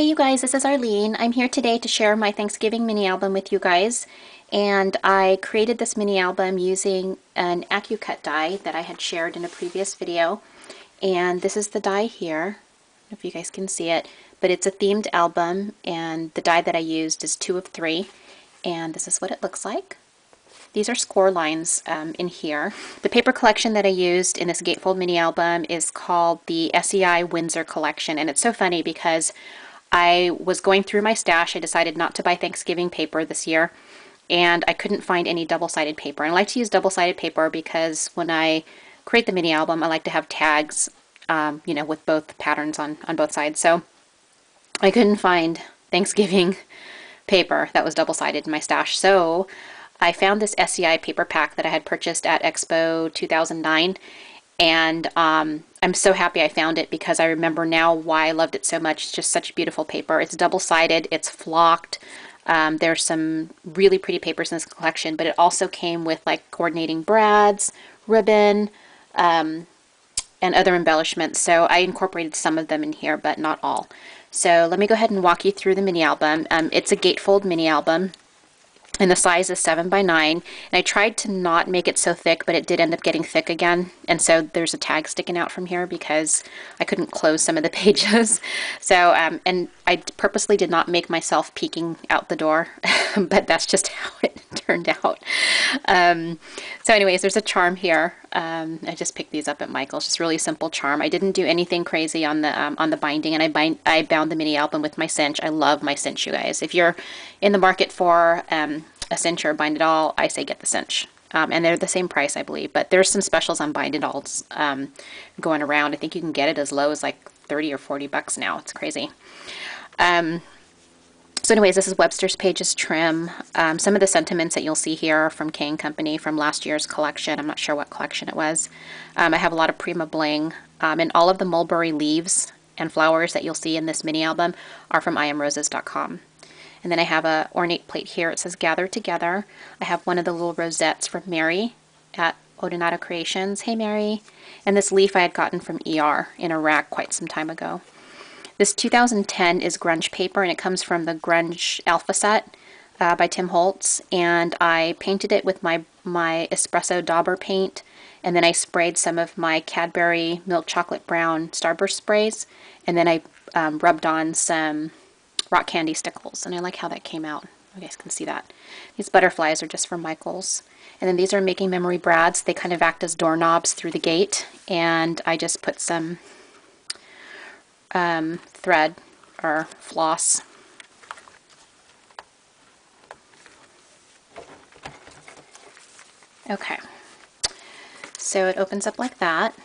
Hey you guys, this is Arlene. I'm here today to share my Thanksgiving mini album with you guys. And I created this mini album using an AccuCut die that I had shared in a previous video. And this is the die here. I don't know if you guys can see it, but it's a themed album, and the die that I used is 2 of 3. And this is what it looks like. These are score lines in here. The paper collection that I used in this Gatefold mini album is called the S.E.I. Windsor collection, and it's so funny because I was going through my stash. I decided not to buy Thanksgiving paper this year, and I couldn't find any double-sided paper. And I like to use double-sided paper because when I create the mini album, I like to have tags, you know, with both patterns on both sides. So I couldn't find Thanksgiving paper that was double-sided in my stash. So I found this S.E.I. paper pack that I had purchased at Expo 2009, and I'm so happy I found it because I remember now why I loved it so much. It's just such beautiful paper. It's double-sided, it's flocked. There's some really pretty papers in this collection, but it also came with like coordinating brads, ribbon, and other embellishments. So I incorporated some of them in here, but not all. So let me go ahead and walk you through the mini album. It's a Gatefold mini album, and the size is 7 by 9, and I tried to not make it so thick, but it did end up getting thick again, and so there's a tag sticking out from here because I couldn't close some of the pages. So and I purposely did not make myself peeking out the door, but that's just how it turned out. So anyways, there's a charm here. I just picked these up at Michael's, just really simple charm. I didn't do anything crazy on the binding, and I bound the mini album with my cinch. I love my cinch, you guys. If you're in the market for a cinch or bind it all, I say get the cinch. And they're the same price, I believe, but there's some specials on bind it alls going around. I think you can get it as low as like 30 or 40 bucks now. It's crazy. So anyways, this is Webster's Pages trim. Some of the sentiments that you'll see here are from K&Company from last year's collection. I'm not sure what collection it was. I have a lot of Prima bling, and all of the mulberry leaves and flowers that you'll see in this mini album are from IamRoses.com. And then I have a ornate plate here. It says Gather Together. I have one of the little rosettes from Mary at Odonata Creations. Hey Mary. And this leaf I had gotten from ER in a rack quite some time ago. This 2010 is grunge paper, and it comes from the Grunge Alpha set by Tim Holtz. And I painted it with my espresso dauber paint, and then I sprayed some of my Cadbury milk chocolate brown Starburst sprays, and then I rubbed on some rock candy stickles, and I like how that came out. You guys can see that. These butterflies are just from Michael's. And then these are Making Memory brads. They kind of act as doorknobs through the gate, and I just put some thread or floss. Okay, so it opens up like that,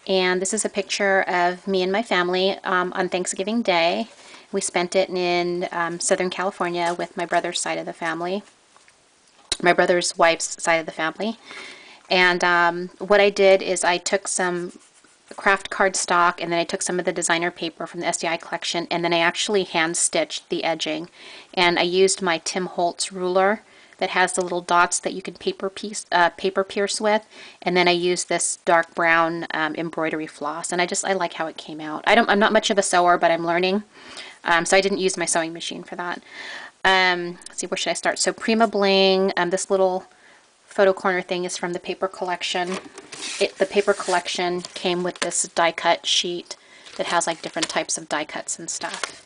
and this is a picture of me and my family on Thanksgiving Day. We spent it in Southern California with my brother's side of the family, my brother's wife's side of the family. And what I did is I took some craft cardstock, and then I took some of the designer paper from the S.E.I. collection, and then I actually hand stitched the edging. And I used my Tim Holtz ruler that has the little dots that you can paper pierce with, and then I used this dark brown embroidery floss, and I like how it came out. I'm not much of a sewer, but I'm learning, so I didn't use my sewing machine for that. Let's see, where should I start? So Prima bling, this little photo corner thing is from the paper collection. The paper collection came with this die cut sheet that has like different types of die cuts and stuff.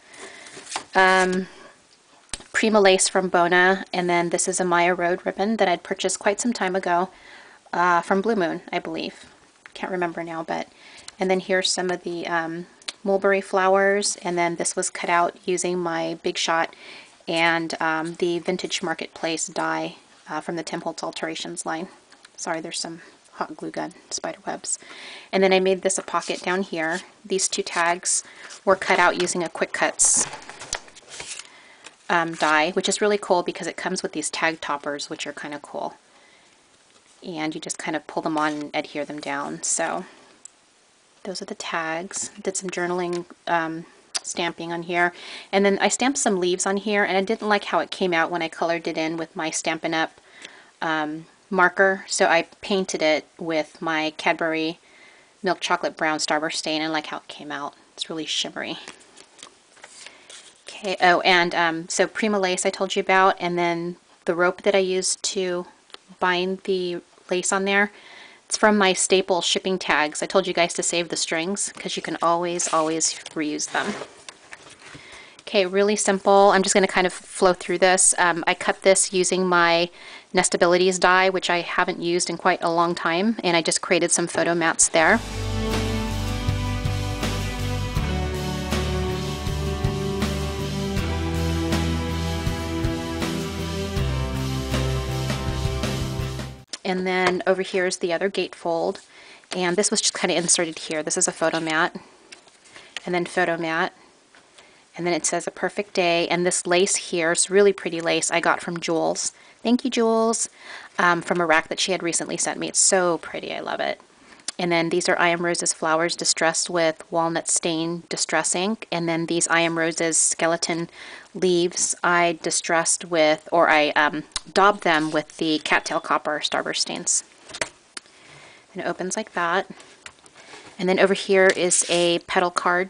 Prima lace from Bona, and then this is a Maya Road ribbon that I'd purchased quite some time ago from Blue Moon, I believe. Can't remember now, but. And then here's some of the mulberry flowers, and then this was cut out using my Big Shot and the Vintage Marketplace die from the Tim Holtz Alterations line. Sorry, there's some hot glue gun spider webs. And then I made this a pocket down here. These two tags were cut out using a Quick Cuts die, which is really cool because it comes with these tag toppers, which are kind of cool. And you just kind of pull them on and adhere them down. So those are the tags. Did some journaling stamping on here, and then I stamped some leaves on here, and I didn't like how it came out when I colored it in with my Stampin' Up marker, so I painted it with my Cadbury milk chocolate brown Starburst stain, and I like how it came out. It's really shimmery. Okay, oh, and so Prima lace I told you about, and then the rope that I used to bind the lace on there, it's from my staple shipping tags. I told you guys to save the strings because you can always reuse them. Okay, really simple. I'm just going to kind of flow through this. I cut this using my Nestabilities die, which I haven't used in quite a long time, and I just created some photo mats there. And then over here is the other gatefold, and this was just kind of inserted here. This is a photo mat, and then photo mat, and then it says a perfect day, and this lace here is really pretty lace I got from Jules. Thank you, Jules, from a rack that she had recently sent me. It's so pretty, I love it. And then these are I Am Roses flowers distressed with walnut stain distress ink, and then these I Am Roses skeleton leaves I distressed with, or I daubed them with the cattail copper starburst stains. And it opens like that. And then over here is a petal card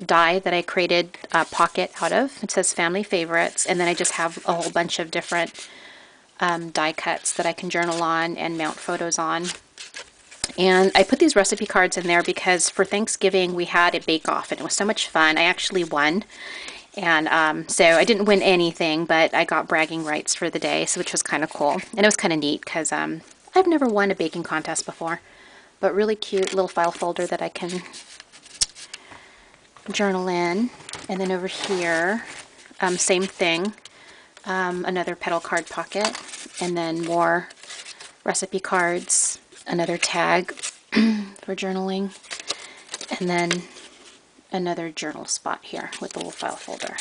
die that I created a pocket out of. It says family favorites, and then I just have a whole bunch of different die cuts that I can journal on and mount photos on. And I put these recipe cards in there because for Thanksgiving we had a bake-off and it was so much fun. I actually won, and so I didn't win anything, but I got bragging rights for the day, so which was kind of cool. And it was kind of neat because I've never won a baking contest before, but really cute little file folder that I can journal in. And then over here, same thing, another petal card pocket, and then more recipe cards, another tag for journaling, and then another journal spot here with the little file folder.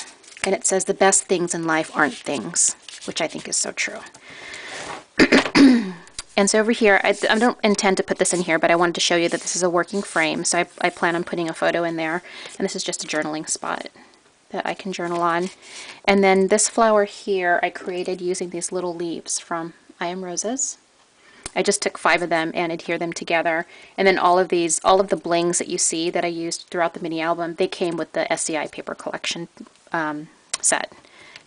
And it says the best things in life aren't things, which I think is so true. And so over here, I don't intend to put this in here, but I wanted to show you that this is a working frame, so I plan on putting a photo in there, and this is just a journaling spot that I can journal on. And then this flower here I created using these little leaves from I Am Roses. I just took 5 of them and adhered them together, and then all of the blings that you see that I used throughout the mini album, they came with the S.E.I paper collection set.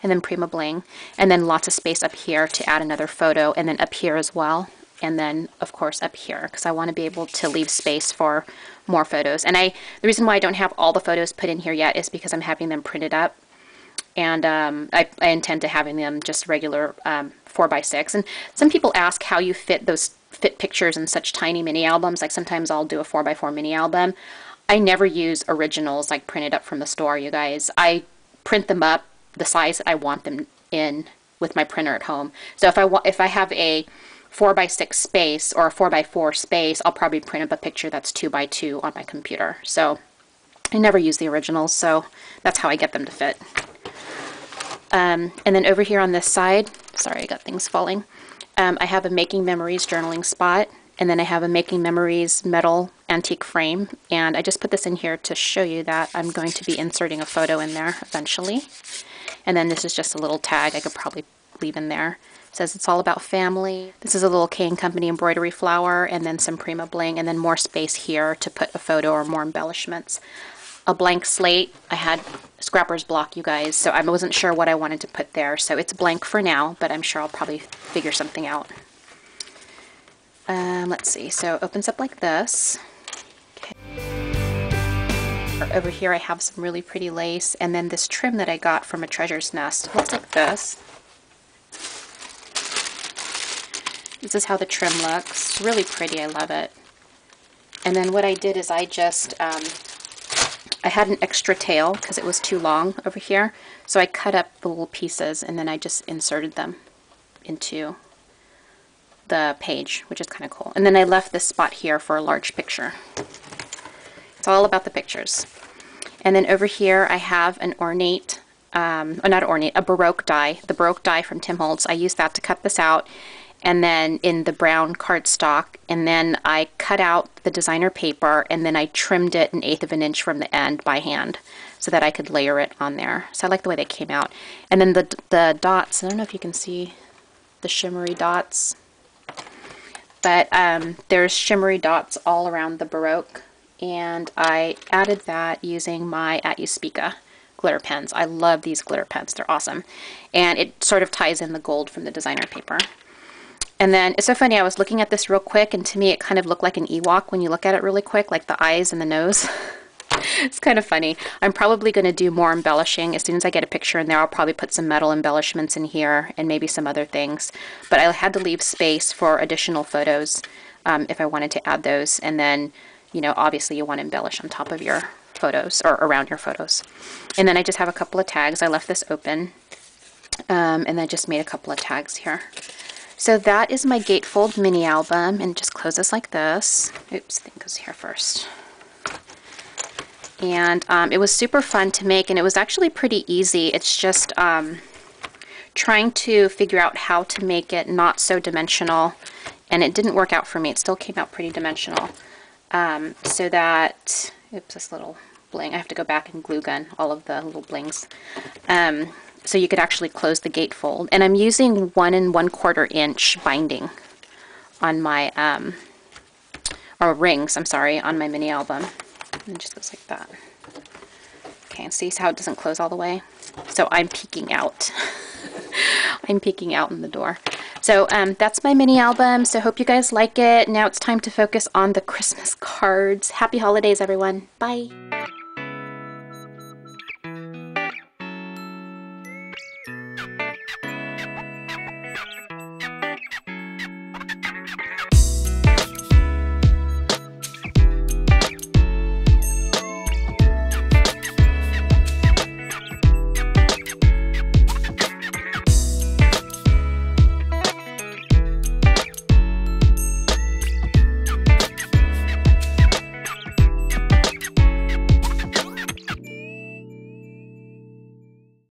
And then Prima bling, and then lots of space up here to add another photo, and then up here as well, and then of course up here because I want to be able to leave space for more photos. And the reason why I don't have all the photos put in here yet is because I'm having them printed up, and I intend to having them just regular 4x6. And some people ask how you fit pictures in such tiny mini albums. Like sometimes I'll do a 4x4 mini album. I never use originals like printed up from the store, you guys. I print them up the size that I want them in with my printer at home. So if I have a 4x6 space or a 4x4 space, I'll probably print up a picture that's 2x2 on my computer. So I never use the originals, so that's how I get them to fit. And then over here on this side, sorry, I got things falling. I have a Making Memories journaling spot, and then I have a Making Memories metal antique frame, and I just put this in here to show you that I'm going to be inserting a photo in there eventually. And then this is just a little tag I could probably leave in there. It says it's all about family. This is a little K&Company embroidery flower, and then some Prima bling, and then more space here to put a photo or more embellishments. A blank slate. I had scrapper's block, you guys, so I wasn't sure what I wanted to put there. So it's blank for now, but I'm sure I'll probably figure something out. Let's see. So it opens up like this. Okay. Over here I have some really pretty lace, and then this trim that I got from a treasure's nest. It looks like this. This is how the trim looks. It's really pretty. I love it. And then what I did is I just I had an extra tail because it was too long over here, so I cut up the little pieces and then I just inserted them into the page, which is kind of cool. And then I left this spot here for a large picture. It's all about the pictures. And then over here I have an ornate, not ornate, a Baroque die, the Baroque die from Tim Holtz. I used that to cut this out, and then in the brown cardstock, and then I cut out the designer paper, and then I trimmed it 1/8 of an inch from the end by hand so that I could layer it on there. So I like the way they came out. And then the dots, I don't know if you can see the shimmery dots, but there's shimmery dots all around the Baroque, and I added that using my At You Speaka glitter pens. I love these glitter pens. They're awesome. And it sort of ties in the gold from the designer paper. And then it's so funny, I was looking at this real quick, and to me it kind of looked like an Ewok when you look at it really quick, like the eyes and the nose. It's kind of funny. I'm probably going to do more embellishing. As soon as I get a picture in there, I'll probably put some metal embellishments in here and maybe some other things. But I had to leave space for additional photos if I wanted to add those. And then, you know, obviously you want to embellish on top of your photos or around your photos. And then I just have a couple of tags. I left this open and I just made a couple of tags here. So that is my Gatefold mini album, and it just closes like this. Oops, I think it goes here first. And it was super fun to make, and it was actually pretty easy. It's just trying to figure out how to make it not so dimensional, and it didn't work out for me. It still came out pretty dimensional. So that, oops, this little bling. I have to go back and glue gun all of the little blings. So you could actually close the gatefold. And I'm using 1 1/4 inch binding on my, or rings, I'm sorry, on my mini album. And it just goes like that. Okay, and see how it doesn't close all the way? So I'm peeking out. I'm peeking out in the door. So that's my mini album. So hope you guys like it. Now it's time to focus on the Christmas cards. Happy holidays, everyone. Bye.